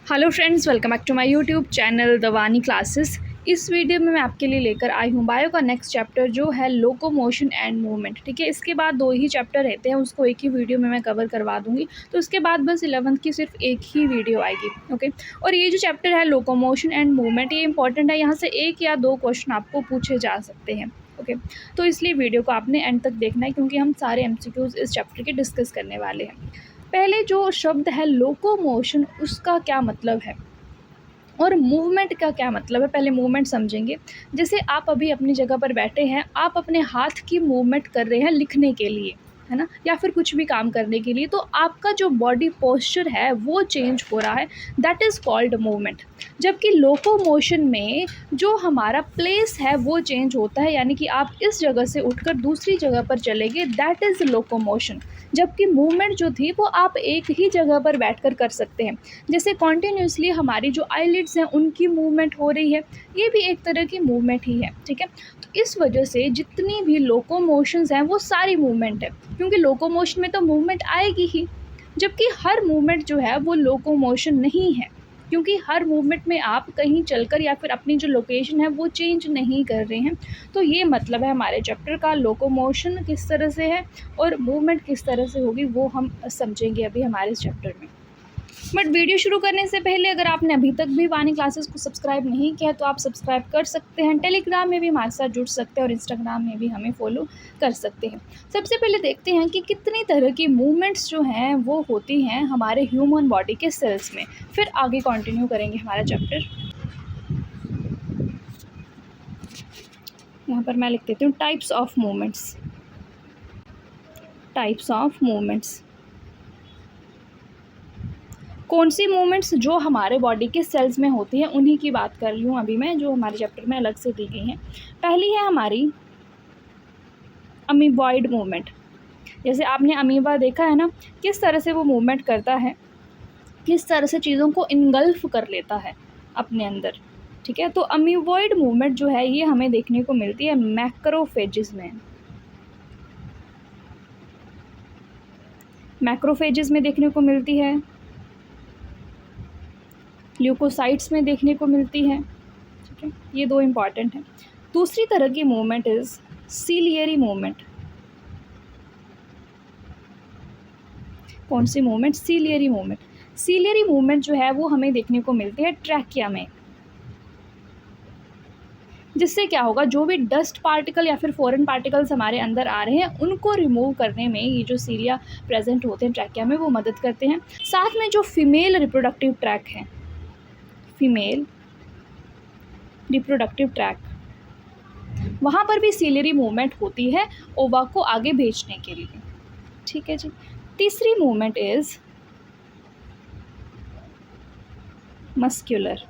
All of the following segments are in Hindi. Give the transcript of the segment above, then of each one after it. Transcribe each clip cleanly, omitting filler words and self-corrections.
Hello friends, welcome back to my YouTube channel the Vani classes. इस वीडियो में मैं आपके लिए लेकर आई हूँ बायो का नेक्स्ट चैप्टर जो है लोकोमोशन एंड मूवमेंट। ठीक है, इसके बाद 2 ही चैप्टर रहते हैं, उसको एक ही वीडियो में मैं कवर करवा दूँगी। तो उसके बाद बस 11th की सिर्फ एक ही वीडियो आएगी। ओके, और ये जो चैप्टर है लोकोमोशन एंड मूवमेंट, ये इंपॉर्टेंट है। यहाँ से 1 या 2 क्वेश्चन आपको पूछे जा सकते हैं। ओके, तो इसलिए वीडियो को आपने एंड तक देखना है, क्योंकि हम सारे MCQs इस चैप्टर के डिस्कस करने वाले हैं। पहले जो शब्द है लोकोमोशन, उसका क्या मतलब है और मूवमेंट का क्या मतलब है, पहले मूवमेंट समझेंगे। जैसे आप अभी अपनी जगह पर बैठे हैं, आप अपने हाथ की मूवमेंट कर रहे हैं लिखने के लिए, है ना, या फिर कुछ भी काम करने के लिए, तो आपका जो बॉडी पोस्चर है वो चेंज हो रहा है, दैट इज़ कॉल्ड मूवमेंट। जबकि लोकोमोशन में जो हमारा प्लेस है वो चेंज होता है, यानी कि आप इस जगह से उठकर दूसरी जगह पर चले गए, दैट इज़ लोकोमोशन। जबकि मूवमेंट जो थी वो आप एक ही जगह पर बैठकर कर सकते हैं। जैसे कॉन्टिन्यूसली हमारी जो आईलिड्स हैं उनकी मूवमेंट हो रही है, ये भी एक तरह की मूवमेंट ही है। ठीक है, तो इस वजह से जितनी भी लोकोमोशंस हैं वो सारी मूवमेंट है, क्योंकि लोकोमोशन में तो मूवमेंट आएगी ही। जबकि हर मूवमेंट जो है वो लोकोमोशन नहीं है, क्योंकि हर मूवमेंट में आप कहीं चलकर या फिर अपनी जो लोकेशन है वो चेंज नहीं कर रहे हैं। तो ये मतलब है हमारे चैप्टर का, लोकोमोशन किस तरह से है और मूवमेंट किस तरह से होगी वो हम समझेंगे अभी हमारे इस चैप्टर में। बट वीडियो शुरू करने से पहले अगर आपने अभी तक भी वानी क्लासेस को सब्सक्राइब नहीं किया है तो आप सब्सक्राइब कर सकते हैं। टेलीग्राम में भी हमारे साथ जुड़ सकते हैं और इंस्टाग्राम में भी हमें फॉलो कर सकते हैं। सबसे पहले देखते हैं कि कितनी तरह की मूवमेंट्स जो हैं वो होती हैं हमारे ह्यूमन बॉडी के सेल्स में, फिर आगे कंटिन्यू करेंगे हमारा चैप्टर। यहाँ पर मैं लिख देती हूँ types of movements. Types of movements, कौन सी मूवमेंट्स जो हमारे बॉडी के सेल्स में होती हैं उन्हीं की बात कर रही हूँ अभी मैं, जो हमारे चैप्टर में अलग से दी गई हैं। पहली है हमारी अमीबॉइड मूवमेंट। जैसे आपने अमीबा देखा है ना, किस तरह से वो मूवमेंट करता है, किस तरह से चीज़ों को इनगल्फ कर लेता है अपने अंदर। ठीक है, तो अमीबॉइड मूवमेंट जो है ये हमें देखने को मिलती है मैक्रोफेजेस में। मैक्रोफेजेस में देखने को मिलती है, ल्यूकोसाइट्स में देखने को मिलती है। ठीक है, ये 2 इम्पॉर्टेंट हैं। दूसरी तरह की मूवमेंट इज़ सीलियरी मूवमेंट। कौन सी movement? Ciliary movement. Ciliary movement जो है वो हमें देखने को मिलती है ट्रैकिया में। जिससे क्या होगा, जो भी डस्ट पार्टिकल या फिर फॉरेन पार्टिकल्स हमारे अंदर आ रहे हैं उनको रिमूव करने में ये जो सीलिया प्रेजेंट होते हैं ट्रैकिया में वो मदद करते हैं। साथ में जो फीमेल रिप्रोडक्टिव ट्रैक है, फीमेल रिप्रोडक्टिव ट्रैक, वहाँ पर भी सीलियरी मूवमेंट होती है ओवा को आगे भेजने के लिए। ठीक है जी। तीसरी movement is muscular.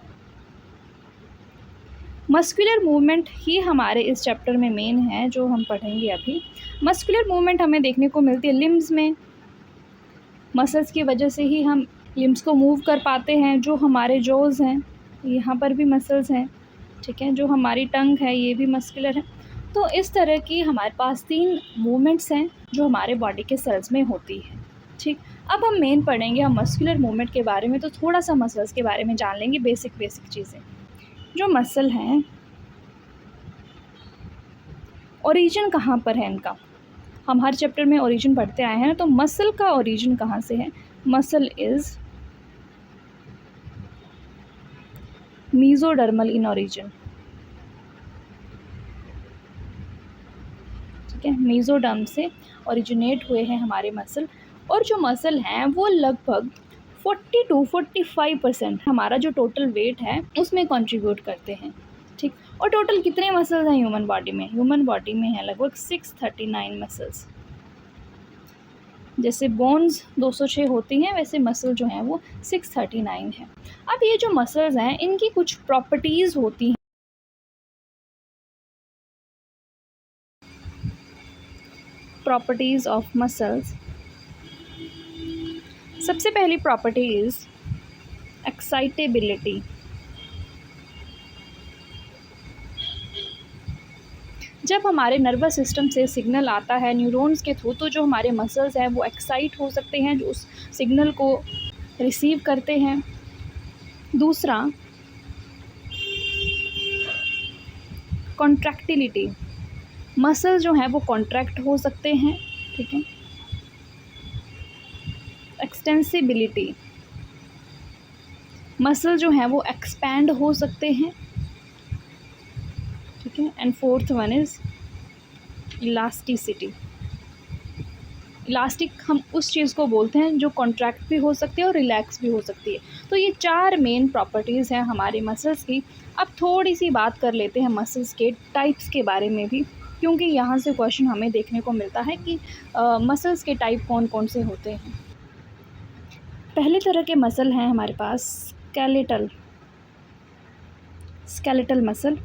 Muscular movement ही हमारे इस चैप्टर में मेन है जो हम पढ़ेंगे अभी। मस्कुलर मूवमेंट हमें देखने को मिलती है लिम्स में। मसल्स की वजह से ही हम लिम्स को मूव कर पाते हैं। जो हमारे जॉज हैं यहाँ पर भी मसल्स हैं। ठीक है, जो हमारी टंग है ये भी मस्कुलर है। तो इस तरह की हमारे पास 3 मूवमेंट्स हैं जो हमारे बॉडी के सेल्स में होती है। ठीक, अब हम मेन पढ़ेंगे हम मस्कुलर मूवमेंट के बारे में, तो थोड़ा सा मसल्स के बारे में जान लेंगे, बेसिक चीज़ें। जो मसल हैं, ओरिजिन कहाँ पर है इनका, हम हर चैप्टर में ओरिजिन पढ़ते आए हैं। तो मसल का ओरिजिन कहाँ से है? Muscle is mesodermal in origin. ठीक है, मीजोडर्म से ओरिजिनेट हुए हैं हमारे मसल। और जो मसल हैं वो लगभग 40 to 45% हमारा जो टोटल वेट है उसमें कंट्रीब्यूट करते हैं। ठीक, और टोटल कितने मसल्स हैं ह्यूमन बॉडी में? ह्यूमन बॉडी में है लगभग 639 मसल्स। जैसे बोन्स 206 होती हैं, वैसे मसल जो हैं वो 639 है। अब ये जो मसल्स हैं इनकी कुछ प्रॉपर्टीज़ होती हैं। प्रॉपर्टीज़ ऑफ मसल्स, सबसे पहली प्रॉपर्टी इज़ एक्साइटेबिलिटी। जब हमारे नर्वस सिस्टम से सिग्नल आता है न्यूरॉन्स के थ्रू, तो जो हमारे मसल्स हैं वो एक्साइट हो सकते हैं, जो उस सिग्नल को रिसीव करते हैं। दूसरा कॉन्ट्रैक्टिलिटी, मसल जो है वो कॉन्ट्रैक्ट हो सकते हैं, ठीक है। एक्सटेंसिबिलिटी, मसल जो है वो एक्सपैंड हो सकते हैं, ठीक है। And fourth one is elasticity. Elastic हम उस चीज़ को बोलते हैं जो कॉन्ट्रैक्ट भी हो सकती है और रिलैक्स भी हो सकती है। तो ये 4 मेन प्रॉपर्टीज़ हैं हमारे मसल्स की। अब थोड़ी सी बात कर लेते हैं मसल्स के टाइप्स के बारे में भी, क्योंकि यहाँ से क्वेश्चन हमें देखने को मिलता है कि मसल्स के टाइप कौन कौन से होते हैं। पहले तरह के मसल हैं हमारे पास स्केलेटल मसल।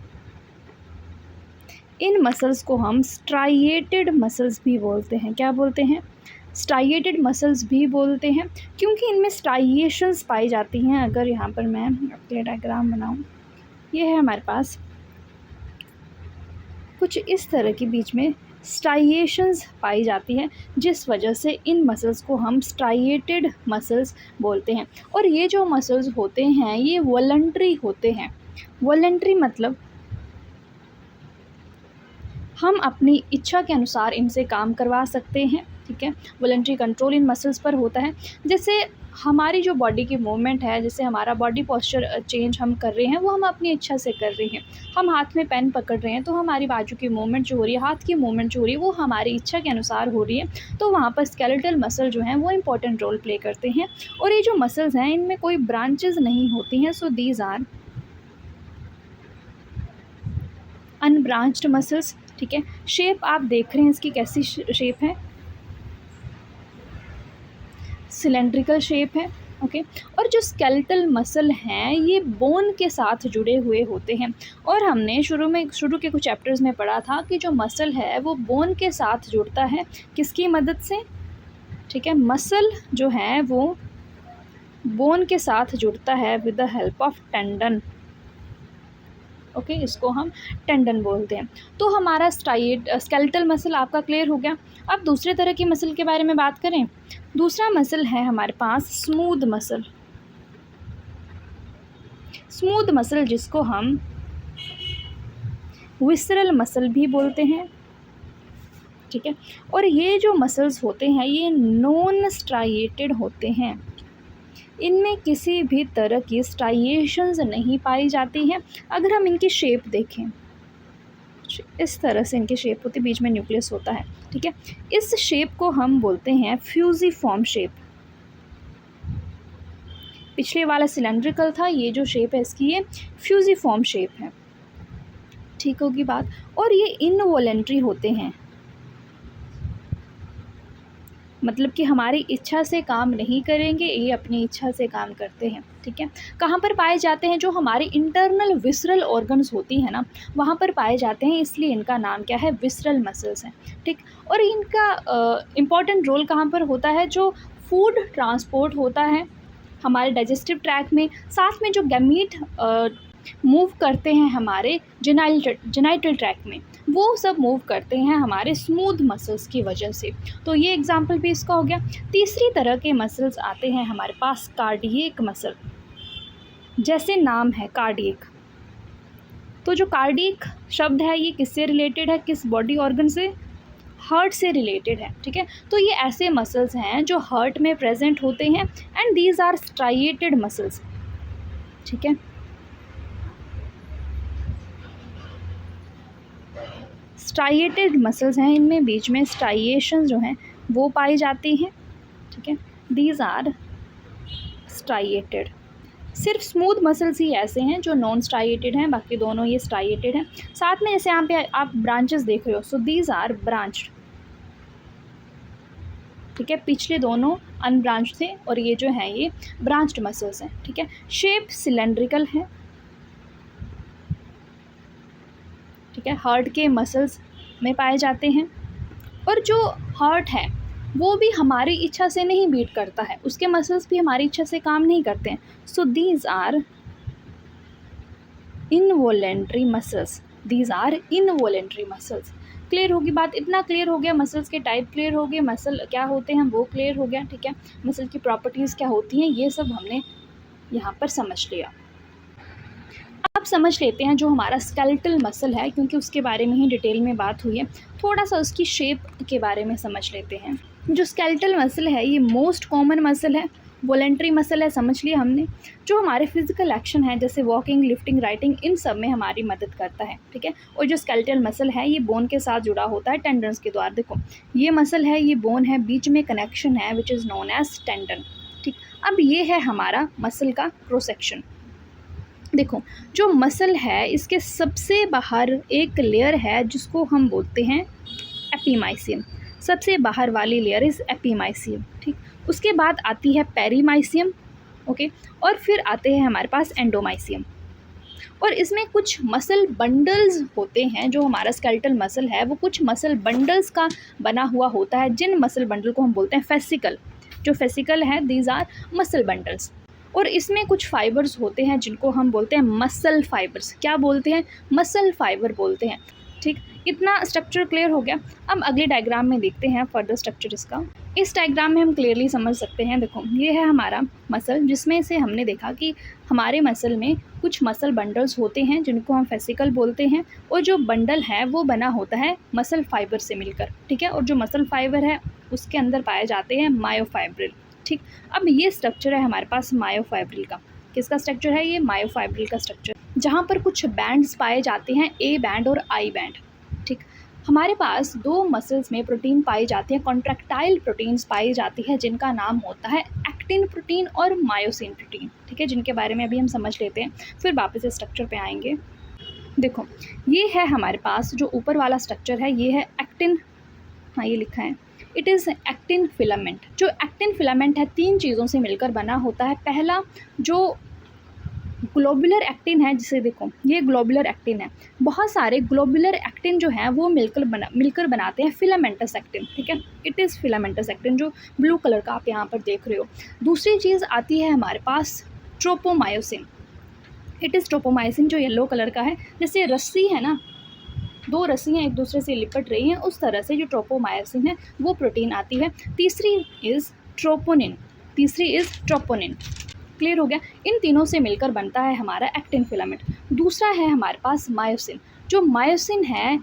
इन मसल्स को हम स्ट्राइएटेड मसल्स भी बोलते हैं। क्या बोलते हैं? स्ट्राइएटेड मसल्स भी बोलते हैं, क्योंकि इनमें स्ट्राइएशंस पाई जाती हैं। अगर यहाँ पर मैं आपके लिए डायग्राम बनाऊँ, ये है हमारे पास कुछ इस तरह के बीच में स्ट्राइएशंस पाई जाती है, जिस वजह से इन मसल्स को हम स्ट्राइएटेड मसल्स बोलते हैं। और ये जो मसल्स होते हैं ये वॉलंटरी होते हैं। वॉलंटरी मतलब हम अपनी इच्छा के अनुसार इनसे काम करवा सकते हैं, ठीक है। वॉलंटरी कंट्रोल इन मसल्स पर होता है। जैसे हमारी जो बॉडी की मूवमेंट है, जैसे हमारा बॉडी पोस्चर चेंज हम कर रहे हैं, वो हम अपनी इच्छा से कर रहे हैं। हम हाथ में पेन पकड़ रहे हैं तो हमारी बाजू की मूवमेंट जो हो रही है, हाथ की मूवमेंट जो हो रही है, वो हमारी इच्छा के अनुसार हो रही है। तो वहाँ पर स्केलेटल मसल जो हैं वो इंपॉर्टेंट रोल प्ले करते हैं। और ये जो मसल्स हैं इनमें कोई ब्रांचेस नहीं होती हैं। So these are unbranched muscles, ठीक है। शेप आप देख रहे हैं इसकी कैसी शेप है, सिलेंड्रिकल शेप है, ओके। और जो स्केलेटल मसल हैं ये बोन के साथ जुड़े हुए होते हैं। और हमने शुरू के कुछ चैप्टर्स में पढ़ा था कि जो मसल है वो बोन के साथ जुड़ता है, किसकी मदद से, ठीक है। मसल जो है वो बोन के साथ जुड़ता है with the help of tendon, okay. इसको हम टेंडन बोलते हैं। तो हमारा स्केलेटल मसल आपका क्लियर हो गया। अब दूसरे तरह की मसल के बारे में बात करें। दूसरा मसल है हमारे पास स्मूथ मसल। स्मूथ मसल जिसको हम विसरल मसल भी बोलते हैं, ठीक है। और ये जो मसल्स होते हैं ये नॉन स्ट्राइएटेड होते हैं। इनमें किसी भी तरह की स्ट्राइएशंस नहीं पाई जाती हैं। अगर हम इनकी शेप देखें, इस तरह से इनकी शेप होती है, बीच में न्यूक्लियस होता है, ठीक है। इस शेप को हम बोलते हैं फ्यूजिफॉर्म शेप। पिछले वाला सिलेंड्रिकल था, ये जो शेप है इसकी ये फ्यूजिफॉर्म शेप है, ठीक होगी बात। और ये इनवॉलेंट्री होते हैं, मतलब कि हमारी इच्छा से काम नहीं करेंगे, ये अपनी इच्छा से काम करते हैं, ठीक है। कहाँ पर पाए जाते हैं? जो हमारी इंटरनल विसरल ऑर्गन्स होती हैं ना, वहाँ पर पाए जाते हैं, इसलिए इनका नाम क्या है? विसरल मसल्स हैं, ठीक। और इनका इम्पॉर्टेंट रोल कहाँ पर होता है? जो फूड ट्रांसपोर्ट होता है हमारे डाइजेस्टिव ट्रैक में, साथ में जो गैमीट मूव करते हैं हमारे जेनाइटल ट्रैक में, वो सब मूव करते हैं हमारे स्मूथ मसल्स की वजह से। तो ये एग्जांपल भी इसका हो गया। तीसरी तरह के मसल्स आते हैं हमारे पास कार्डियक मसल। जैसे नाम है कार्डियक, तो जो कार्डियक शब्द है ये किससे रिलेटेड है? किस बॉडी ऑर्गन से? हार्ट से रिलेटेड है, ठीक है। तो ये ऐसे मसल्स हैं जो हार्ट में प्रेजेंट होते हैं and these are striated muscles, ठीक है। स्ट्राइएटेड मसल्स हैं, इनमें बीच में स्ट्राइएशन जो हैं वो पाई जाती हैं, ठीक है। These are striated. सिर्फ स्मूथ मसल्स ही ऐसे हैं जो नॉन स्ट्राइएटेड हैं, बाकी दोनों ये स्ट्राइएटेड हैं। साथ में जैसे यहाँ पे आप ब्रांचेस देख रहे हो, सो दीज आर ब्रांच्ड, ठीक है। पिछले दोनों अनब्रांच्ड थे और ये जो हैं ये ब्रांच्ड मसल्स हैं, ठीक है। शेप सिलेंड्रिकल है, ठीक है। हार्ट के मसल्स में पाए जाते हैं। और जो हार्ट है वो भी हमारी इच्छा से नहीं बीट करता है, उसके मसल्स भी हमारी इच्छा से काम नहीं करते हैं। So these are involuntary muscles, these are involuntary muscles. Clear होगी बात? इतना क्लियर हो गया, मसल्स के टाइप क्लियर हो गए, मसल क्या होते हैं वो क्लियर हो गया, ठीक है। मसल की प्रॉपर्टीज़ क्या होती हैं ये सब हमने यहाँ पर समझ लिया। अब समझ लेते हैं जो हमारा स्केलेटल मसल है, क्योंकि उसके बारे में ही डिटेल में बात हुई है, थोड़ा सा उसकी शेप के बारे में समझ लेते हैं। जो स्केलेटल मसल है ये मोस्ट कॉमन मसल है, वॉलेंट्री मसल है, समझ लिया हमने। जो हमारे फिजिकल एक्शन है जैसे वॉकिंग, लिफ्टिंग, राइटिंग, इन सब में हमारी मदद करता है, ठीक है। और जो स्केलेटल मसल है ये बोन के साथ जुड़ा होता है टेंडन्स के द्वारा। देखो ये मसल है, ये बोन है, बीच में कनेक्शन है which is known as tendon, ठीक। अब ये है हमारा मसल का क्रॉस सेक्शन। देखो जो मसल है इसके सबसे बाहर एक लेयर है जिसको हम बोलते हैं एपीमाइसियम। सबसे बाहर वाली लेयर इज़ एपीमाइसियम, ठीक। उसके बाद आती है पेरीमाइसियम, ओके। और फिर आते हैं हमारे पास एंडोमाइसियम। और इसमें कुछ मसल बंडल्स होते हैं। जो हमारा स्केलेटल मसल है वो कुछ मसल बंडल्स का बना हुआ होता है, जिन मसल बंडल को हम बोलते हैं फेसिकल। जो फेसिकल है दीज आर मसल बंडल्स। और इसमें कुछ फाइबर्स होते हैं जिनको हम बोलते हैं मसल फाइबर्स। क्या बोलते हैं? मसल फाइबर बोलते हैं, ठीक। इतना स्ट्रक्चर क्लियर हो गया। अब अगले डायग्राम में देखते हैं फर्दर स्ट्रक्चर इसका। इस डायग्राम में हम क्लियरली समझ सकते हैं। देखो ये है हमारा मसल, जिसमें से हमने देखा कि हमारे मसल में कुछ मसल बंडल्स होते हैं जिनको हम फेसिकल बोलते हैं। और जो बंडल है वो बना होता है मसल फाइबर से मिलकर, ठीक है। और जो मसल फाइबर है उसके अंदर पाए जाते हैं मायोफाइब्रिल, ठीक। अब ये स्ट्रक्चर है हमारे पास मायोफाइब्रिल का। किसका स्ट्रक्चर है ये? मायोफाइब्रिल का स्ट्रक्चर, जहाँ पर कुछ बैंड्स पाए जाते हैं, ए बैंड और आई बैंड, ठीक। हमारे पास दो मसल्स में प्रोटीन पाई जाती हैं, कॉन्ट्रैक्टाइल प्रोटीन्स पाई जाती है, जिनका नाम होता है एक्टिन प्रोटीन और मायोसिन प्रोटीन, ठीक है, जिनके बारे में अभी हम समझ लेते हैं, फिर वापस इस स्ट्रक्चर पे आएंगे। देखो ये है हमारे पास जो ऊपर वाला स्ट्रक्चर है, ये है एक्टिन, हाँ ये लिखा है, इट इज़ एक्टिन फिलामेंट। जो एक्टिन फिलामेंट है तीन चीज़ों से मिलकर बना होता है। पहला जो ग्लोबुलर एक्टिन है, जिसे देखो ये ग्लोबुलर एक्टिन है, बहुत सारे ग्लोबुलर एक्टिन जो हैं वो मिलकर बनाते हैं फिलामेंटस एक्टिन, ठीक है। इट इज़ फिलामेंटस एक्टिन, जो ब्लू कलर का आप यहाँ पर देख रहे हो। दूसरी चीज़ आती है हमारे पास ट्रोपोमायोसिन। इट इज़ ट्रोपोमायोसिन, जो येलो कलर का है, जैसे रस्सी है ना, दो रस्सियाँ एक दूसरे से लिपट रही हैं, उस तरह से जो ट्रोपोमायोसिन है वो प्रोटीन आती है। तीसरी इज़ ट्रोपोनिन, क्लियर हो गया। इन तीनों से मिलकर बनता है हमारा एक्टिन फिलामेंट। दूसरा है हमारे पास मायोसिन। जो मायोसिन है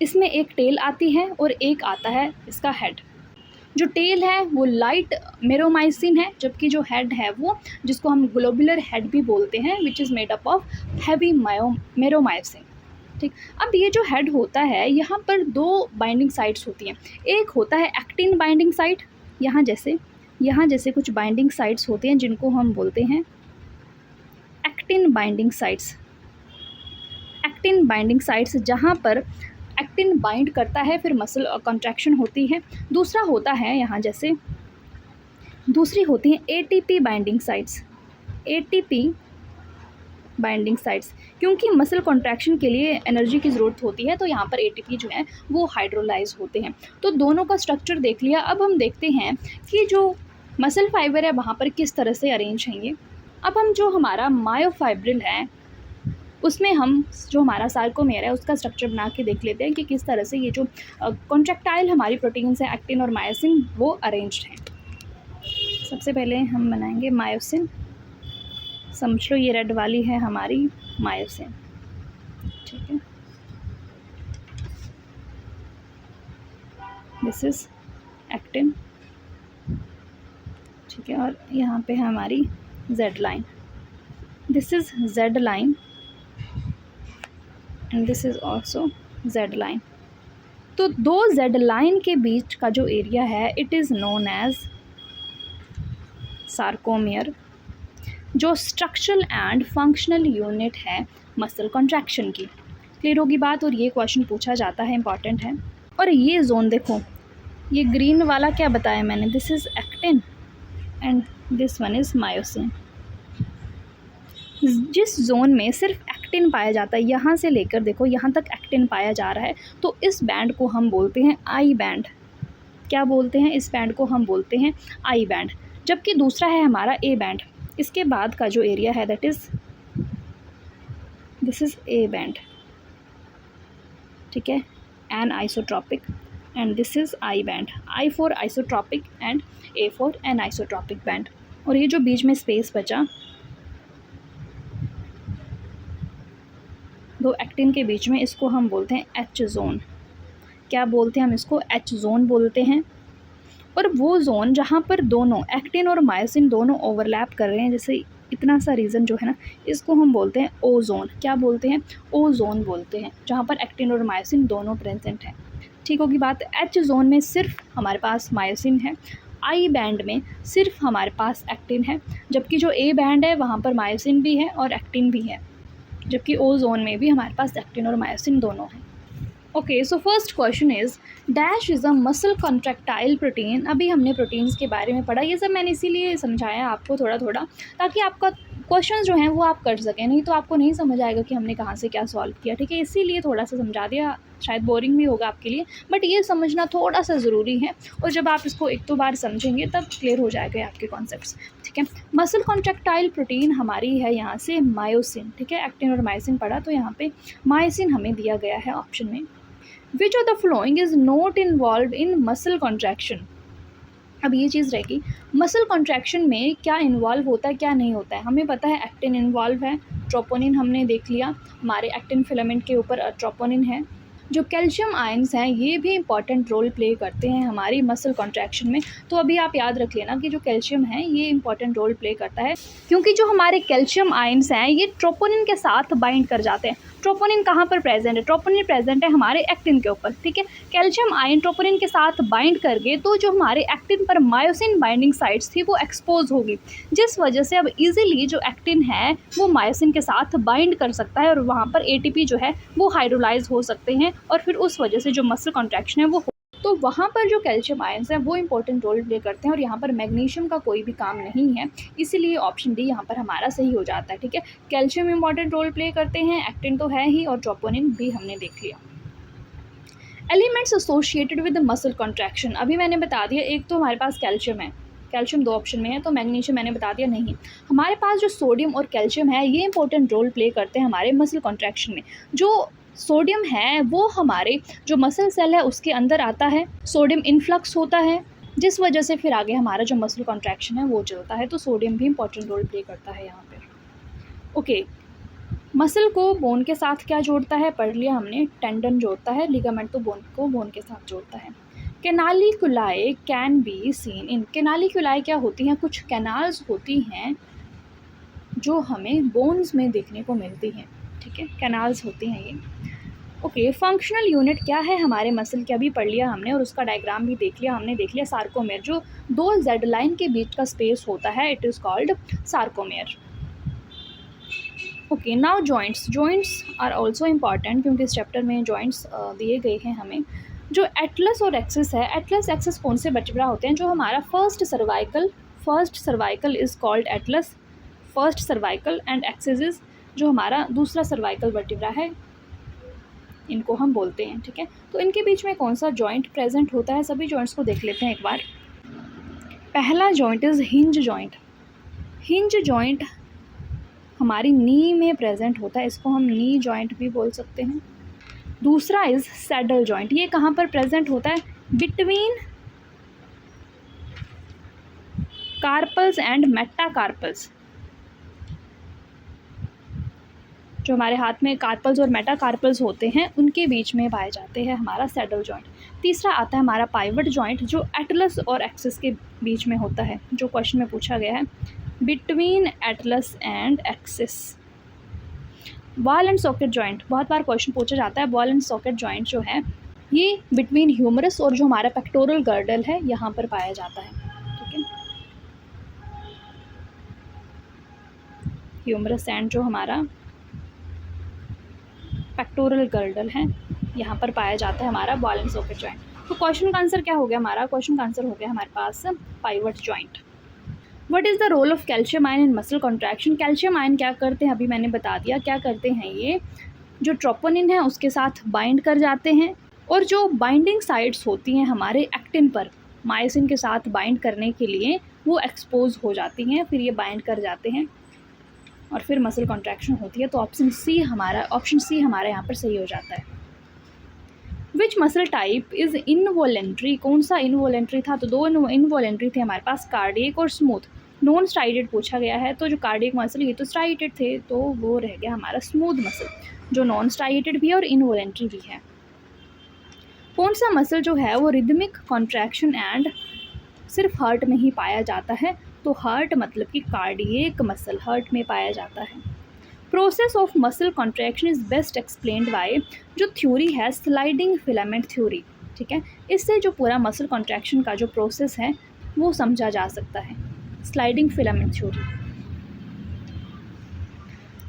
इसमें एक टेल आती है और एक आता है इसका हेड। जो टेल है वो लाइट मेरोमाइसिन है, जबकि जो हेड है वो, जिसको हम ग्लोबुलर हेड भी बोलते हैं, which is made up of heavy meromyosin, ठीक। अब ये जो हेड होता है यहाँ पर दो बाइंडिंग साइट्स होती हैं। एक होता है एक्टिन बाइंडिंग साइट, यहाँ जैसे कुछ बाइंडिंग साइट्स होते हैं जिनको हम बोलते हैं एक्टिन बाइंडिंग साइट्स, जहाँ पर एक्टिन बाइंड करता है, फिर मसल कॉन्ट्रैक्शन होती है। दूसरा होता है यहाँ जैसे, दूसरी होती हैं एटीपी बाइंडिंग साइट्स, क्योंकि मसल कॉन्ट्रैक्शन के लिए एनर्जी की ज़रूरत होती है, तो यहाँ पर एटीपी जो है वो हाइड्रोलाइज होते हैं। तो दोनों का स्ट्रक्चर देख लिया। अब हम देखते हैं कि जो मसल फाइबर है वहाँ पर किस तरह से अरेंज होंगे। अब हम जो हमारा मायोफाइब्रिल है उसमें हम जो हमारा सार्कोमेयर है उसका स्ट्रक्चर बना के देख लेते हैं कि किस तरह से ये जो कॉन्ट्रैक्टाइल हमारी प्रोटीन्स हैं एक्टिन और मायोसिन वो अरेंज्ड हैं। सबसे पहले हम बनाएंगे मायोसिन। समझ लो ये रेड वाली है हमारी मायोसिन, ठीक है। दिस इज एक्टिन, ठीक है। और यहाँ पे है हमारी Z line, this is Z line and this is also Z line. तो दो जेड लाइन के बीच का जो एरिया है it is known as sarcomere, जो स्ट्रक्चरल एंड फंक्शनल यूनिट है मसल कॉन्ट्रैक्शन की। क्लियर होगी बात। और ये क्वेश्चन पूछा जाता है, इंपॉर्टेंट है। और ये जोन देखो, ये ग्रीन वाला क्या बताया मैंने, this is actin and this one is myosin. जिस जोन में सिर्फ एक्टिन पाया जाता है, यहाँ से लेकर देखो यहाँ तक एक्टिन पाया जा रहा है, तो इस बैंड को हम बोलते हैं आई बैंड। क्या बोलते हैं? इस बैंड को हम बोलते हैं आई बैंड। जबकि दूसरा है हमारा ए बैंड। इसके बाद का जो एरिया है that is this is A band, ठीक है, an isotropic, and this is I band, I for isotropic and A for an isotropic band. और ये जो बीच में स्पेस बचा दो एक्टिन के बीच में, इसको हम बोलते हैं एच जोन। क्या बोलते हैं हम इसको? एच जोन बोलते हैं। और वो जोन जहाँ पर दोनों एक्टिन और मायोसिन दोनों ओवरलैप कर रहे हैं, जैसे इतना सा रीजन जो है ना, इसको हम बोलते हैं ओ जोन। क्या बोलते हैं? ओ जोन बोलते हैं, जहाँ पर एक्टिन और मायोसिन दोनों प्रेजेंट हैं। ठीक होगी बात। एच जोन में सिर्फ हमारे पास मायोसिन है, आई बैंड में सिर्फ हमारे पास एक्टिन है, जबकि जो ए बैंड है वहाँ पर मायोसिन भी है और एक्टिन भी है, जबकि ओ जोन में भी हमारे पास एक्टिन और मायोसिन दोनों हैं। Okay, so first question is dash is a muscle contractile protein. अभी हमने प्रोटीन्स के बारे में पढ़ा, ये सब मैंने इसीलिए समझाया आपको थोड़ा थोड़ा, ताकि आपका क्वेश्चन जो हैं वो आप कर सकें, नहीं तो आपको नहीं समझ आएगा कि हमने कहाँ से क्या सॉल्व किया। ठीक है, इसीलिए थोड़ा सा समझा दिया, शायद बोरिंग भी होगा आपके लिए, बट ये समझना थोड़ा सा ज़रूरी है, और जब आप इसको एक दो बार समझेंगे तब क्लियर हो जाएगा आपके कॉन्सेप्ट्स। ठीक है, मसल कॉन्ट्रैक्टाइल प्रोटीन हमारी है यहाँ से मायोसिन। ठीक है, एक्टिन और मायोसिन पढ़ा, तो यहाँ पे मायोसिन हमें दिया गया है ऑप्शन में। Which of the following is not involved in muscle contraction? अब ये चीज़ रहेगी, मसल कॉन्ट्रैक्शन में क्या इन्वॉल्व होता है क्या नहीं होता है। हमें पता है एक्टिन इन्वॉल्व है, ट्रोपोनिन हमने देख लिया, हमारे एक्टिन फिलामेंट के ऊपर ट्रोपोनिन है। जो कैल्शियम आयंस हैं ये भी इंपॉर्टेंट रोल प्ले करते हैं हमारी मसल कॉन्ट्रैक्शन में। तो अभी आप याद रख लेना कि जो कैल्शियम है ये इंपॉर्टेंट रोल प्ले करता है, क्योंकि जो हमारे कैल्शियम आयंस हैं ये ट्रोपोनिन के साथ बाइंड कर जाते हैं। ट्रोपोनिन कहाँ पर प्रेजेंट है? ट्रोपोनिन प्रेजेंट है हमारे एक्टिन के ऊपर। ठीक है, कैल्शियम आयन ट्रोपोनिन के साथ बाइंड कर गए तो जो हमारे एक्टिन पर मायोसिन बाइंडिंग साइट्स थी वो एक्सपोज होगी, जिस वजह से अब इजीली जो एक्टिन है वो मायोसिन के साथ बाइंड कर सकता है, और वहाँ पर एटीपी जो है वो हाइड्रोलाइज हो सकते हैं, और फिर उस वजह से जो मसल कॉन्ट्रैक्शन है वो तो वहाँ पर जो कैल्शियम आयंस हैं वो इंपॉर्टेंट रोल प्ले करते हैं, और यहाँ पर मैग्नीशियम का कोई भी काम नहीं है, इसीलिए ऑप्शन डी यहाँ पर हमारा सही हो जाता है। ठीक है, कैल्शियम इंपॉर्टेंट रोल प्ले करते हैं, एक्टिन तो है ही, और ट्रोपोनिन भी हमने देख लिया। Elements associated with muscle contraction, अभी मैंने बता दिया, एक तो हमारे पास कैल्शियम है, कैल्शियम दो ऑप्शन में है, तो मैग्नीशियम मैंने बता दिया नहीं। हमारे पास जो सोडियम और कैल्शियम है ये इंपॉर्टेंट रोल प्ले करते हैं हमारे मसल कॉन्ट्रैक्शन में। जो सोडियम है वो हमारे जो मसल सेल है उसके अंदर आता है, सोडियम इन्फ्लक्स होता है, जिस वजह से फिर आगे हमारा जो मसल कॉन्ट्रैक्शन है वो चलता है, तो सोडियम भी इंपॉर्टेंट रोल प्ले करता है यहाँ पे। ओके, मसल को बोन के साथ क्या जोड़ता है? पढ़ लिया हमने, टेंडन जोड़ता है, लिगामेंट तो बोन को बोन के साथ जोड़ता है। कैनालिकुलाई कैन बी सीन इन, कैनालिकुलाई क्या होती हैं? कुछ कैनाल्स होती हैं जो हमें बोन्स में देखने को मिलती हैं। ठीक है, कैनाल्स होती हैं ये। ओके, फंक्शनल यूनिट क्या है हमारे मसल की? अभी पढ़ लिया हमने, और उसका डायग्राम भी देख लिया हमने, देख लिया सार्कोमेयर, जो दो जेड लाइन के बीच का स्पेस होता है it is called sarcomere. Okay, now joints, joints are also important, क्योंकि इस चैप्टर में जॉइंट्स दिए गए हैं हमें। जो एटलस और एक्सिस है, एटलस एक्सिस कौन से वर्टिब्रा होते हैं? जो हमारा first cervical is called Atlas, first cervical, and axis is जो हमारा दूसरा सर्वाइकल वर्टिब्रा है, इनको हम बोलते हैं। ठीक है, तो इनके बीच में कौन सा जॉइंट प्रेजेंट होता है? सभी जॉइंट्स को देख लेते हैं एक बार। पहला joint is hinge joint. Hinge joint हमारी नी में प्रेजेंट होता है, इसको हम नी जॉइंट भी बोल सकते हैं। दूसरा इज़ सैडल जॉइंट, ये कहाँ पर प्रेजेंट होता है? बिटवीन कार्पल्स एंड मेटाकार्पल्स, जो हमारे हाथ में कार्पल्स और मेटाकार्पल्स होते हैं उनके बीच में पाए जाते हैं हमारा सैडल जॉइंट। तीसरा आता है हमारा पाइवट जॉइंट, जो एटलस और एक्सिस के बीच में होता है, जो क्वेश्चन में पूछा गया है, between Atlas and axis. Ball and socket joint, बहुत बार क्वेश्चन पूछा जाता है। बॉल एंड सॉकेट जॉइंट जो है ये बिटवीन ह्यूमरस और जो हमारा पेक्टोरल गर्डल है यहाँ पर पाया जाता है। ठीक है, ह्यूमरस एंड जो हमारा पेक्टोरल गर्डल है यहाँ पर पाया जाता है हमारा बॉल एंड सॉकेट जॉइंट। तो क्वेश्चन का आंसर क्या हो गया हमारा? क्वेश्चन का आंसर हो गया हमारे पास pivot joint. What is the role of calcium ion in muscle contraction? Calcium ion क्या करते हैं? अभी मैंने बता दिया क्या करते हैं। ये जो ट्रोपोनिन है उसके साथ बाइंड कर जाते हैं, और जो बाइंडिंग साइट्स होती हैं हमारे एक्टिन पर मायोसिन के साथ बाइंड करने के लिए वो एक्सपोज हो जाती हैं, फिर ये बाइंड कर जाते हैं और फिर मसल कॉन्ट्रैक्शन होती है। तो ऑप्शन सी हमारा यहाँ पर सही हो जाता है। Which muscle type is involuntary? कौन सा इनवॉलेंट्री था? तो दो इनवॉलेंट्री थे हमारे पास, कार्डियक और स्मूथ। नॉन स्ट्राइडेड पूछा गया है, तो जो कार्डियक मसल ये तो स्ट्राइडेड थे, तो वो रह गया हमारा स्मूथ मसल, जो नॉन स्ट्राइडेड भी है और इनवॉलेंट्री भी है। कौन सा मसल जो है वो रिदमिक कॉन्ट्रैक्शन एंड सिर्फ हार्ट में ही पाया जाता है? तो हार्ट मतलब कि कार्डियक मसल हार्ट में पाया जाता है। Process of muscle contraction is best explained bye, जो थ्योरी है स्लाइडिंग फिलामेंट थ्योरी, ठीक है। इससे जो पूरा मसल कॉन्ट्रैक्शन का जो प्रोसेस है वो समझा जा सकता है, sliding filament theory.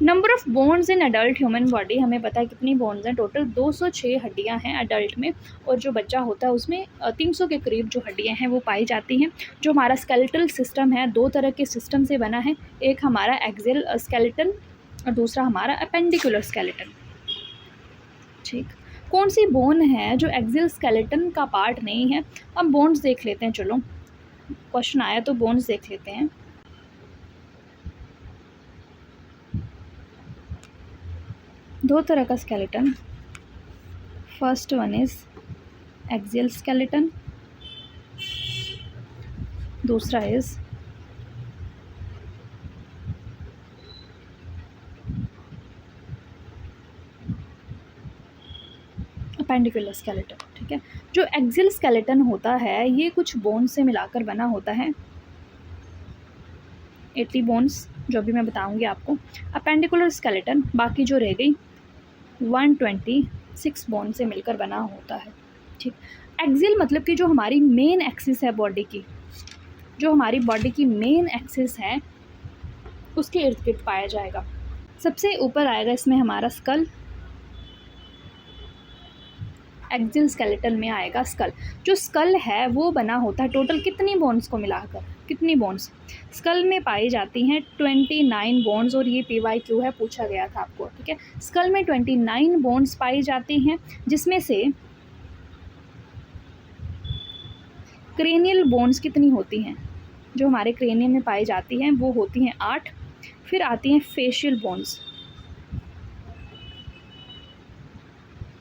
Number of bones in adult human body, हमें पता है कितनी बोन्स हैं, टोटल 206 हड्डियां हैं अडल्ट में, और जो बच्चा होता है उसमें 300 के करीब जो हड्डियां हैं वो पाई जाती हैं। जो हमारा स्केलेटल सिस्टम है, दो तरह के सिस्टम से बना है, एक हमारा एक्सियल स्केलेटन और दूसरा हमारा अपेंडिकुलर स्केलेटन, ठीक। कौन सी बोन है जो एक्सियल स्केलेटन का पार्ट नहीं है? अब बोन्स देख लेते हैं, चलो क्वेश्चन आया तो बोन्स देख लेते हैं। दो तरह का skeleton, first one is axial skeleton, दूसरा इज अपेंडिकुलर स्केलेटन, ठीक है। जो एक्सियल स्केलेटन होता है ये कुछ बोन्स से मिलाकर बना होता है, 80 बोन्स जो भी मैं बताऊंगी आपको। अपेंडिकुलर स्केलेटन बाकी जो रह गई 126 बोन से मिलकर बना होता है, ठीक। एक्सियल मतलब कि जो हमारी मेन एक्सिस है बॉडी की, जो हमारी बॉडी की मेन एक्सिस है उसके इर्द गिर्द पाया जाएगा। सबसे ऊपर आएगा इसमें हमारा स्कल, एक्सियल स्केलेटन में आएगा स्कल। जो स्कल है वो बना होता है टोटल कितनी बोन्स को मिलाकर, कितनी बोन्स स्कल में पाई जाती हैं? 29 बोन्स, और ये PYQ है, पूछा गया था आपको, ठीक है। स्कल में 29 बोन्स पाई जाती हैं, जिसमें से क्रेनियल बोन्स कितनी होती हैं? जो हमारे क्रेनियम में पाई जाती हैं वो होती हैं 8। फिर आती हैं फेशियल बोन्स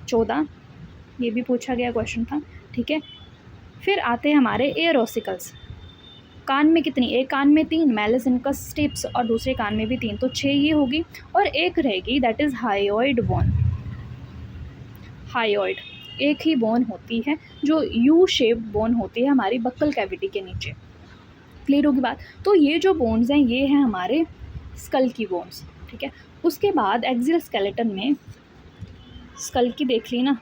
14, ये भी पूछा गया क्वेश्चन था, ठीक है। फिर आते हैं हमारे एयर ऑसिकल्स, कान में कितनी? एक कान में 3, मैलिस इनकस स्टिप्स, और दूसरे कान में भी 3, तो 6 ये होगी। और एक रहेगी that is hyoid bone. Hyoid एक ही बोन होती है जो यू शेप बोन होती है हमारी बक्कल कैविटी के नीचे। क्लियर होगी बात? तो ये जो बोन्स हैं ये हैं हमारे स्कल की बोन्स, ठीक है। उसके बाद एक्सियल स्केलेटन में स्कल की देख ली ना,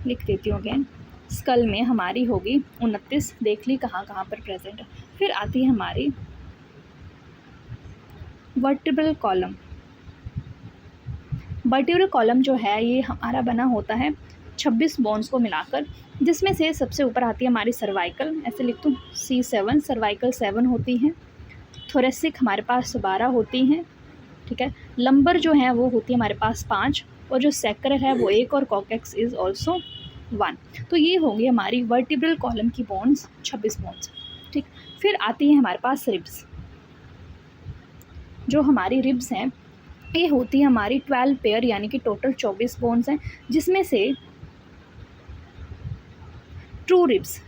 लिख देती हूँ अगेन। स्कल में हमारी होगी 29, देख ली कहाँ कहाँ पर प्रेजेंट है। फिर आती है हमारी वर्टिब्रल कॉलम। वर्टिब्रल कॉलम जो है ये हमारा बना होता है 26 बोन्स को मिलाकर, जिसमें से सबसे ऊपर आती है हमारी सर्वाइकल, ऐसे लिख दूँ C7, सर्वाइकल 7 होती हैं। थोरेसिक हमारे पास 12 होती हैं, ठीक है। लंबर जो है वो होती है हमारे पास 5, और जो सैक्रल है वो 1, और कॉकेक्स इज़ ऑल्सो 1। तो ये होंगी हमारी वर्टिब्रल कॉलम की बोन्स, 26 बोन्स, ठीक। फिर आती है हमारे पास रिब्स। जो हमारी रिब्स हैं ये होती है हमारी 12 पेयर, यानी कि टोटल 24 बोन्स हैं, जिसमें से ट्रू रिब्स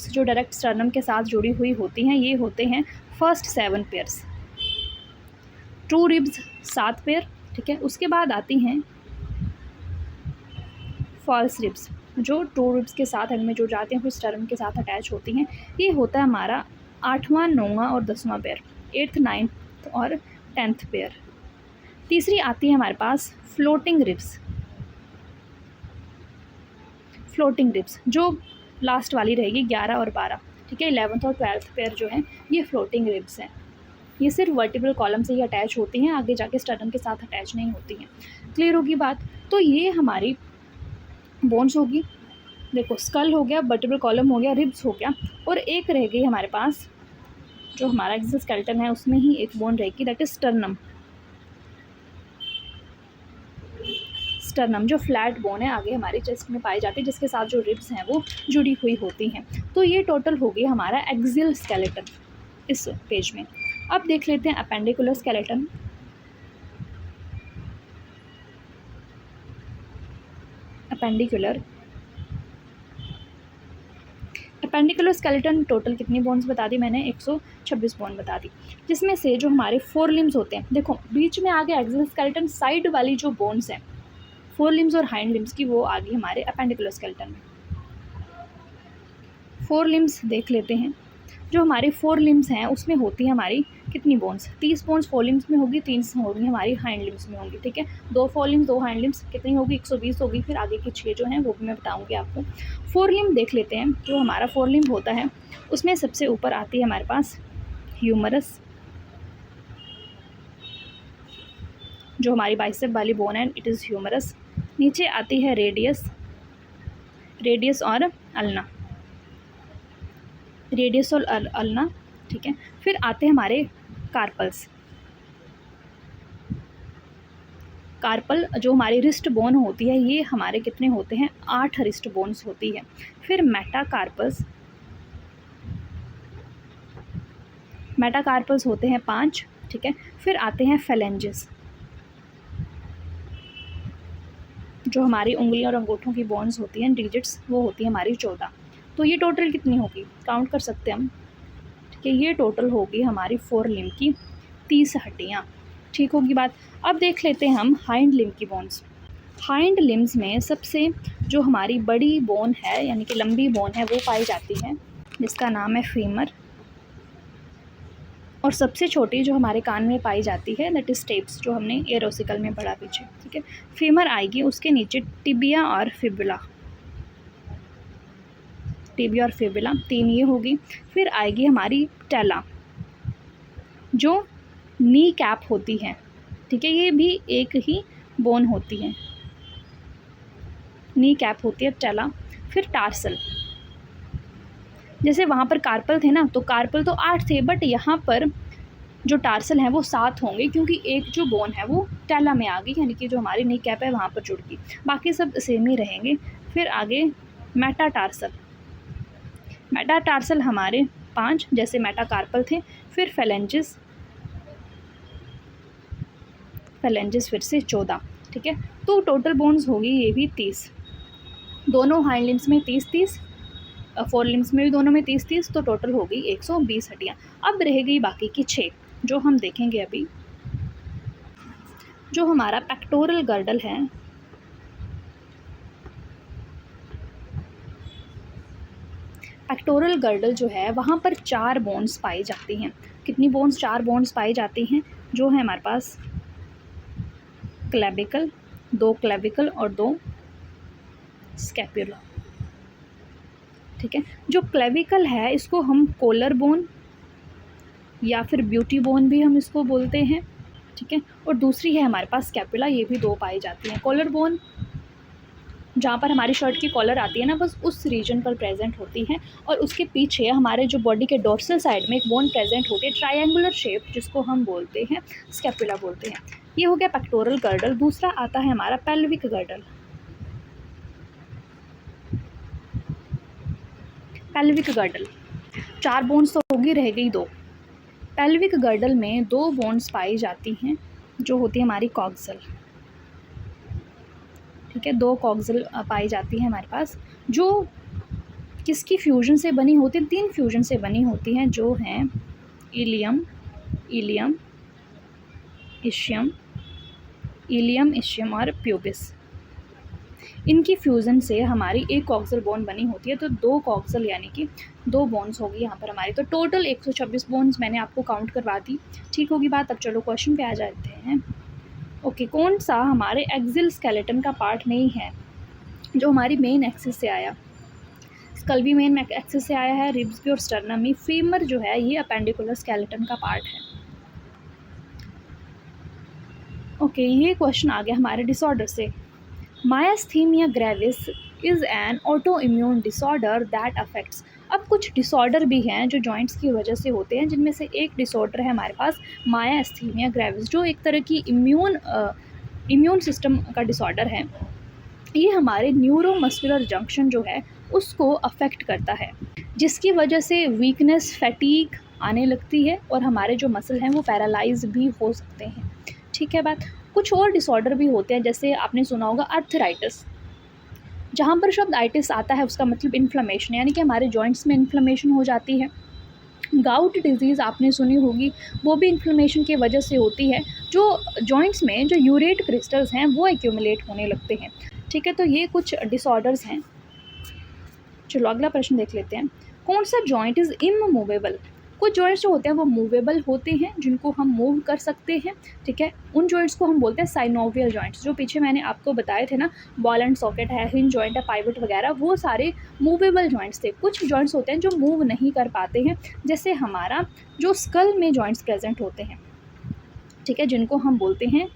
जो डायरेक्ट स्टर्नम के साथ जुड़ी हुई होती हैं ये होते हैं first 7 pairs. True ribs 7 pair, ठीक है। उसके बाद आती हैं फॉल्स रिब्स, जो ट्रू रिब्स के साथ इनमें जुड़ जाते हैं फिर स्टर्नम के साथ अटैच होती हैं। ये होता है हमारा 8वां 9वां और 10वां पेयर, 8th 9th और 10th पेयर। तीसरी आती है हमारे पास फ्लोटिंग रिब्स, जो लास्ट वाली रहेगी 11 और 12, ठीक है। 11th और 12th पेयर जो है ये फ्लोटिंग रिब्स हैं। ये सिर्फ वर्टिब्रल कॉलम से ही अटैच होती हैं, आगे जाके स्टर्नम के साथ अटैच नहीं होती हैं। क्लियर होगी बात? तो ये हमारी बोन्स होगी, देखो स्कल हो गया, वर्टिब्रल कॉलम हो गया, रिब्स हो गया, और एक रह गई हमारे पास जो हमारा एक्सियल स्केलेटन है उसमें ही एक बोन रहेगी दैट इज स्टर्नम, जो फ्लैट बोन है आगे हमारे चेस्ट में पाई जाती है, जिसके साथ जो रिब्स हैं वो जुड़ी हुई होती हैं। तो ये टोटल हो गई हमारा एक्सियल स्केलेटन इस पेज में। अब देख लेते हैं appendicular skeleton. Appendicular skeleton total कितनी बोन्स बता दी मैंने, 126 बोन बता दी, जिसमें से जो हमारे 4 लिम्स होते हैं, देखो बीच में आगे एक्सियल स्केलेटन, साइड वाली जो बोन्स हैं 4 लिम्स और हाइंड लिम्स की, वो आ गई हमारे अपेंडिकुलर स्केलेटन में। 4 लिम्स देख लेते हैं। जो हमारे 4 लिम्स हैं उसमें होती है हमारी कितनी बोन्स, 30 बोन्स 4 लिम्स में होगी, 30 होगी हमारी हाइंड लिम्स में होंगी, ठीक है। 2 4 लिम्स 2 हाइंड लिम्स कितनी होगी, 120 होगी। फिर आगे की 6 जो हैं वो भी मैं बताऊंगी आपको। 4 लिम्ब देख लेते हैं। जो हमारा 4 लिम्ब होता है उसमें सबसे ऊपर आती है हमारे पास ह्यूमरस, जो हमारी बाइसेप वाली बोन है, इट इज़ ह्यूमरस। नीचे आती है रेडियस, रेडियस और अल्ना, रेडियस और अल्ना, ठीक है। फिर आते हैं हमारे कार्पल्स, कार्पल जो हमारी रिस्ट बोन होती है, ये हमारे कितने होते हैं, 8 रिस्ट बोन्स होती है। फिर मेटाकार्पल्स, मेटाकार्पल्स होते हैं 5, ठीक है। फिर आते हैं फेलेंजेस, जो हमारी उंगली और अंगूठों की बोन्स होती हैं, डिजिट्स, वो होती है हमारी 14। तो ये टोटल कितनी होगी, काउंट कर सकते हैं हम, ठीक है। ये टोटल होगी हमारी 4 लिम्ब की 30 हड्डियाँ, ठीक होगी बात। अब देख लेते हैं हम हाइंड लिम्ब की बोन्स। हाइंड लिम्स में सबसे जो हमारी बड़ी बोन है, यानी कि लंबी बोन है, वो पाई जाती है, जिसका नाम है फीमर। और सबसे छोटी जो हमारे कान में पाई जाती है, दैट इज टेप्स, जो हमने एरोसिकल में पढ़ा पीछे, ठीक है। फीमर आएगी, उसके नीचे टिबिया और फिबुला, टिबिया और फिबुला 3 ये होगी। फिर आएगी हमारी टेला, जो नी कैप होती है, ठीक है। ये भी एक ही बोन होती है, नी कैप होती है टेला। फिर टार्सल, जैसे वहाँ पर कार्पल थे ना, तो कार्पल तो 8 थे, बट यहाँ पर जो टार्सल हैं वो 7 होंगे, क्योंकि एक जो बोन है वो टेला में आ गई, यानी कि जो हमारी नी कैप है वहाँ पर जुड़ गई, बाकी सब सेम ही रहेंगे। फिर आगे मेटाटार्सल, मेटाटार्सल हमारे 5, जैसे मेटाकार्पल थे। फिर फेलेंजेस, फेलेंजेस फिर से 14, ठीक है। तो टोटल बोन्स होगी ये भी 30, दोनों हाइंड लिम्स में 30-30, 4 लिम्स में भी दोनों में 30-30, तो टोटल हो गई 120 हड्डियाँ। अब रह गई बाकी की 6, जो हम देखेंगे अभी। जो हमारा पेक्टोरल गर्डल है, पेक्टोरल गर्डल जो है वहाँ पर 4 बोन्स पाई जाती हैं। कितनी बोन्स, 4 बोन्स पाई जाती हैं, जो है हमारे पास क्लेविकल, 2 क्लेविकल और 2 स्कैपुला, ठीक है। जो क्लेविकल है इसको हम कोलर बोन या फिर ब्यूटी बोन भी हम इसको बोलते हैं, ठीक है। और दूसरी है हमारे पास स्कैपुला, ये भी 2 पाई जाती हैं। कॉलर बोन जहाँ पर हमारी शर्ट की कॉलर आती है ना, बस उस रीजन पर प्रेजेंट होती है, और उसके पीछे हमारे जो बॉडी के डोर्सल साइड में एक बोन प्रेजेंट होती है, ट्रायंगुलर शेप, जिसको हम बोलते हैं स्कैपुला बोलते हैं। ये हो गया पेक्टोरल गर्डल। दूसरा आता है हमारा pelvic girdle. Pelvic girdle 4 bones तो होगी, रह गई 2। पेल्विक गर्डल में 2 बोन्स पाई जाती हैं, जो होती है हमारी कॉक्सल, ठीक है। 2 कॉक्सल पाई जाती है हमारे पास, जो किसकी फ्यूजन से बनी होती है, 3 फ्यूजन से बनी होती हैं, जो हैं ilium, ilium, ischium, ilium, ischium और प्यूबिस। इनकी फ्यूज़न से हमारी एक कॉक्सल बोन बनी होती है, तो 2 कॉक्सल यानी कि 2 बोन्स होगी यहाँ पर हमारी। तो टोटल 126 बोन्स मैंने आपको काउंट करवा दी, ठीक होगी बात। अब चलो क्वेश्चन पे आ जाते हैं। ओके, कौन सा हमारे एक्सियल स्केलेटन का पार्ट नहीं है, जो हमारी मेन एक्सिस से आया। स्कल भी मेन एक्सिस से आया है, रिब्स भी और स्टर्नम भी। फीमर जो है ये अपेंडिकुलर स्केलेटन का पार्ट है। ओके, ये क्वेश्चन आ गया हमारे डिसऑर्डर से। Myasthenia gravis is an autoimmune disorder that affects. अब कुछ डिसऑर्डर भी हैं जो जॉइंट्स की वजह से होते हैं, जिनमें से एक डिसऑर्डर है हमारे पास मायस्थीनिया ग्रेविस, जो एक तरह की इम्यून सिस्टम का डिसऑर्डर है। ये हमारे न्यूरोमस्कुलर जंक्शन जो है उसको अफेक्ट करता है, जिसकी वजह से वीकनेस, फैटीग आने लगती है, और हमारे जो मसल हैं वो पैरालाइज भी हो सकते हैं, ठीक है बात। कुछ और डिसऑर्डर भी होते हैं, जैसे आपने सुना होगा आर्थराइटिस। जहाँ पर शब्द आइटिस आता है उसका मतलब इन्फ्लेमेशन, यानी कि हमारे जॉइंट्स में इन्फ्लेमेशन हो जाती है। गाउट डिजीज़ आपने सुनी होगी, वो भी इन्फ्लेमेशन की वजह से होती है। जो जॉइंट्स में जो यूरेट क्रिस्टल्स हैं वो एक्यूमुलेट होने लगते हैं। ठीक है, तो ये कुछ डिसऑर्डर्स हैं। चलो अगला प्रश्न देख लेते हैं। कौन सा जॉइंट इज़ इमूवेबल? कुछ जॉइंट्स जो होते हैं वो मूवेबल होते हैं, जिनको हम मूव कर सकते हैं। ठीक है, उन जॉइंट्स को हम बोलते हैं साइनोवियल जॉइंट्स। जो पीछे मैंने आपको बताए थे ना, बॉल एंड सॉकेट है, हिंज जॉइंट है, पाइवट वगैरह, वो सारे मूवेबल जॉइंट्स थे। कुछ जॉइंट्स होते हैं जो मूव नहीं कर पाते हैं, जैसे हमारा जो स्कल में जॉइंट्स प्रेजेंट होते हैं, ठीक है, जिनको हम बोलते हैं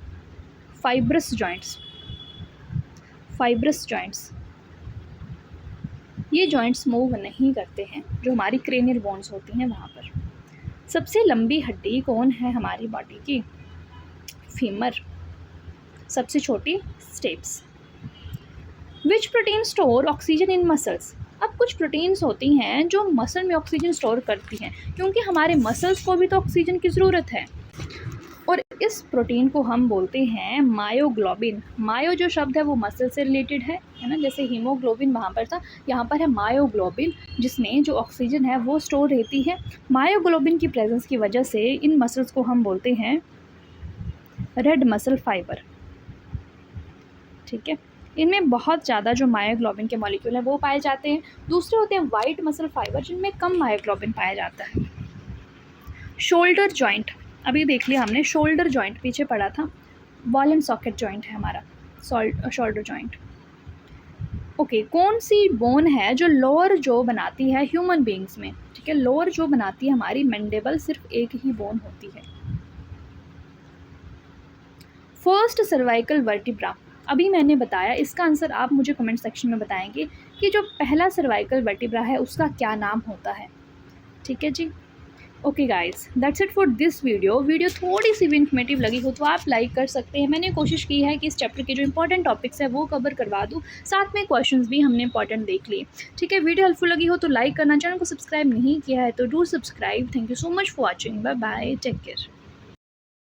फाइब्रस जॉइंट्स। फाइब्रस जॉइंट्स, ये जॉइंट्स मूव नहीं करते हैं, जो हमारी क्रेनियल बोन्स होती हैं वहाँ पर। सबसे लंबी हड्डी कौन है हमारी बॉडी की? फीमर। सबसे छोटी steps. Which protein store oxygen in muscles? अब कुछ प्रोटीन्स होती हैं जो मसल में ऑक्सीजन स्टोर करती हैं, क्योंकि हमारे मसल्स को भी तो ऑक्सीजन की ज़रूरत है, और इस प्रोटीन को हम बोलते हैं मायोग्लोबिन। मायो जो शब्द है वो मसल से रिलेटेड है ना, जैसे हीमोग्लोबिन वहाँ पर था, यहाँ पर है मायोग्लोबिन, जिसमें जो ऑक्सीजन है वो स्टोर रहती है। मायोग्लोबिन की प्रेजेंस की वजह से इन मसल्स को हम बोलते हैं रेड मसल फाइबर। ठीक है, इनमें बहुत ज़्यादा जो मायोग्लोबिन के मॉलिक्यूल हैं वो पाए जाते हैं। दूसरे होते हैं वाइट मसल फाइबर, जिनमें कम मायोग्लोबिन पाया जाता है। शोल्डर जॉइंट, अभी देख लिया हमने, शोल्डर जॉइंट पीछे पड़ा था। बॉल एंड सॉकेट जॉइंट है हमारा शोल्डर जॉइंट। ओके, कौन सी बोन है जो लोअर जो बनाती है ह्यूमन बीइंग्स में? ठीक है, लोअर जो बनाती है हमारी मैंडिबल, सिर्फ एक ही बोन होती है। फर्स्ट सर्वाइकल वर्टिब्रा, अभी मैंने बताया, इसका आंसर आप मुझे कमेंट सेक्शन में बताएंगे कि जो पहला सर्वाइकल वर्टिब्रा है उसका क्या नाम होता है। ठीक है जी। Okay guys, that's it for this video थोड़ी सी भी इन्फॉर्मेटिव लगी हो तो आप लाइक कर सकते हैं। मैंने कोशिश की है कि इस चैप्टर के जो इंपॉर्टेंट टॉपिक्स है वो कवर करवा दूँ, साथ में क्वेश्चंस भी हमने इंपॉर्टेंट देख लिए। ठीक है, वीडियो हेल्पफुल लगी हो तो लाइक करना, चैनल को सब्सक्राइब नहीं किया है तो do subscribe. Thank you so much for watching, bye bye, take care.